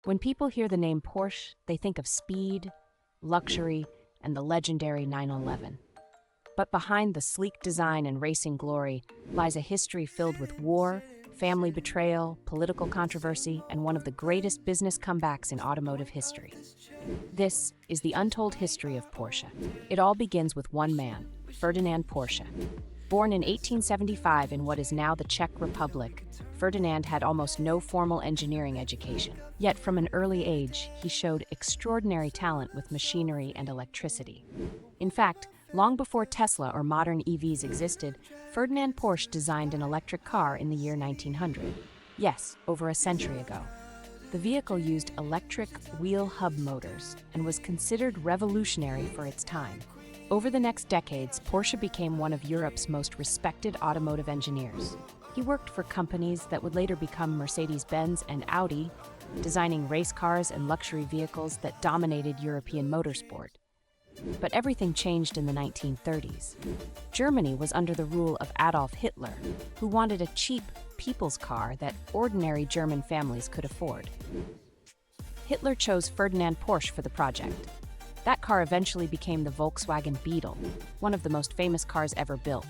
When people hear the name Porsche, they think of speed, luxury, and the legendary 911. But behind the sleek design and racing glory lies a history filled with war, family betrayal, political controversy, and one of the greatest business comebacks in automotive history. This is the untold history of Porsche. It all begins with one man, Ferdinand Porsche. Born in 1875 in what is now the Czech Republic, Ferdinand had almost no formal engineering education. Yet from an early age, he showed extraordinary talent with machinery and electricity. In fact, long before Tesla or modern EVs existed, Ferdinand Porsche designed an electric car in the year 1900. Yes, over a century ago. The vehicle used electric wheel hub motors and was considered revolutionary for its time. Over the next decades, Porsche became one of Europe's most respected automotive engineers. He worked for companies that would later become Mercedes-Benz and Audi, designing race cars and luxury vehicles that dominated European motorsport. But everything changed in the 1930s. Germany was under the rule of Adolf Hitler, who wanted a cheap people's car that ordinary German families could afford. Hitler chose Ferdinand Porsche for the project. That car eventually became the Volkswagen Beetle, one of the most famous cars ever built.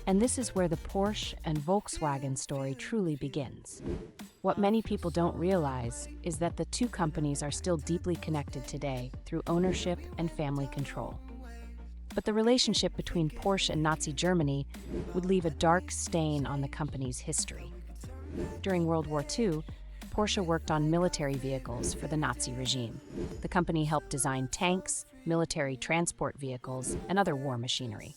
And this is where the Porsche and Volkswagen story truly begins. What many people don't realize is that the two companies are still deeply connected today through ownership and family control. But the relationship between Porsche and Nazi Germany would leave a dark stain on the company's history. During World War II, Porsche worked on military vehicles for the Nazi regime. The company helped design tanks, military transport vehicles, and other war machinery.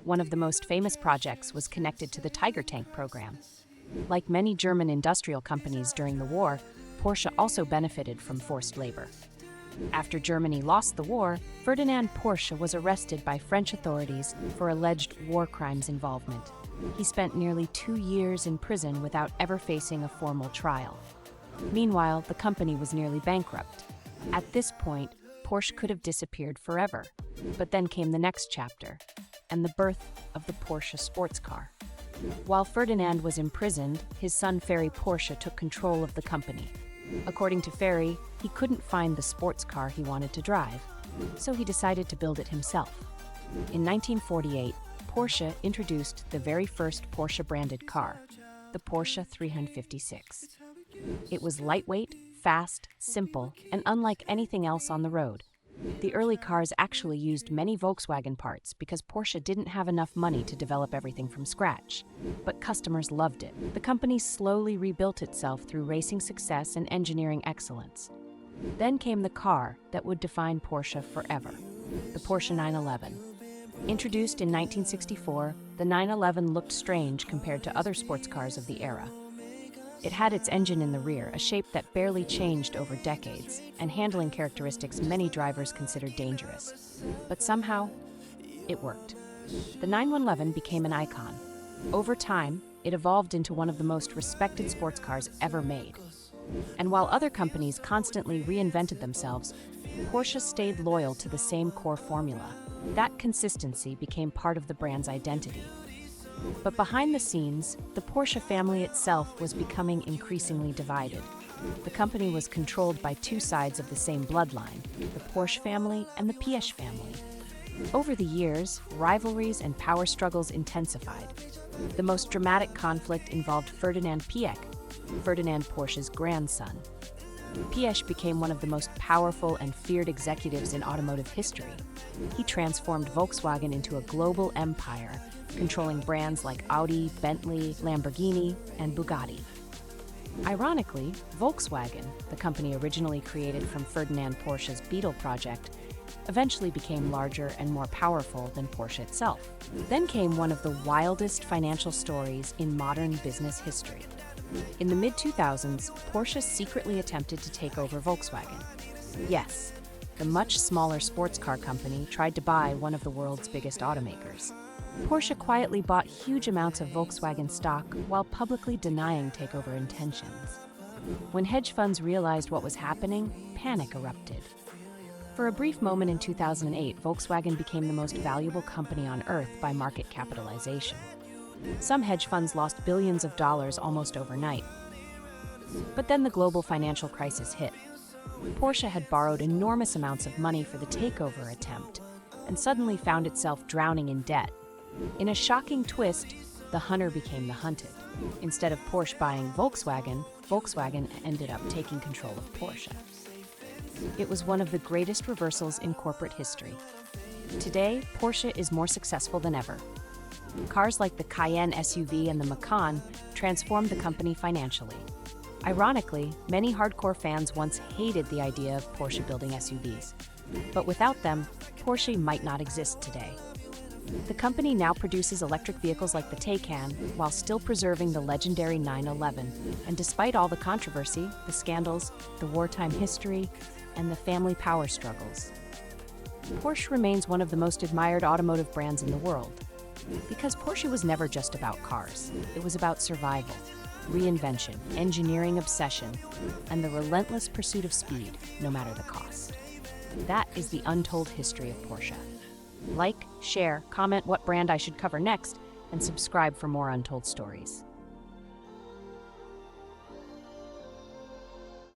One of the most famous projects was connected to the Tiger tank program. Like many German industrial companies during the war, Porsche also benefited from forced labor. After Germany lost the war, Ferdinand Porsche was arrested by French authorities for alleged war crimes involvement. He spent nearly 2 years in prison without ever facing a formal trial. Meanwhile, the company was nearly bankrupt. At this point, Porsche could have disappeared forever. But then came the next chapter, and the birth of the Porsche sports car. While Ferdinand was imprisoned, his son Ferry Porsche took control of the company. According to Ferry, he couldn't find the sports car he wanted to drive, so he decided to build it himself. In 1948, Porsche introduced the very first Porsche-branded car, the Porsche 356. It was lightweight, fast, simple, and unlike anything else on the road. The early cars actually used many Volkswagen parts because Porsche didn't have enough money to develop everything from scratch. But customers loved it. The company slowly rebuilt itself through racing success and engineering excellence. Then came the car that would define Porsche forever, the Porsche 911. Introduced in 1964, the 911 looked strange compared to other sports cars of the era. It had its engine in the rear, a shape that barely changed over decades, and handling characteristics many drivers considered dangerous. But somehow, it worked. The 911 became an icon. Over time, it evolved into one of the most respected sports cars ever made. And while other companies constantly reinvented themselves, Porsche stayed loyal to the same core formula. That consistency became part of the brand's identity. But behind the scenes, the Porsche family itself was becoming increasingly divided. The company was controlled by two sides of the same bloodline, the Porsche family and the Piëch family. Over the years, rivalries and power struggles intensified. The most dramatic conflict involved Ferdinand Piëch, Ferdinand Porsche's grandson. Piëch became one of the most powerful and feared executives in automotive history. He transformed Volkswagen into a global empire, controlling brands like Audi, Bentley, Lamborghini, and Bugatti. Ironically, Volkswagen, the company originally created from Ferdinand Porsche's Beetle project, eventually became larger and more powerful than Porsche itself. Then came one of the wildest financial stories in modern business history. In the mid-2000s, Porsche secretly attempted to take over Volkswagen. Yes, the much smaller sports car company tried to buy one of the world's biggest automakers. Porsche quietly bought huge amounts of Volkswagen stock while publicly denying takeover intentions. When hedge funds realized what was happening, panic erupted. For a brief moment in 2008, Volkswagen became the most valuable company on Earth by market capitalization. Some hedge funds lost billions of dollars almost overnight. But then the global financial crisis hit. Porsche had borrowed enormous amounts of money for the takeover attempt and suddenly found itself drowning in debt. In a shocking twist, the hunter became the hunted. Instead of Porsche buying Volkswagen, Volkswagen ended up taking control of Porsche. It was one of the greatest reversals in corporate history. Today, Porsche is more successful than ever. Cars like the Cayenne SUV and the Macan transformed the company financially. Ironically, many hardcore fans once hated the idea of Porsche building SUVs. But without them, Porsche might not exist today. The company now produces electric vehicles like the Taycan while still preserving the legendary 911. And despite all the controversy, the scandals, the wartime history, and the family power struggles, Porsche remains one of the most admired automotive brands in the world. Because Porsche was never just about cars. It was about survival, reinvention, engineering obsession, and the relentless pursuit of speed, no matter the cost. That is the untold history of Porsche. Like, share, comment what brand I should cover next, and subscribe for more untold stories.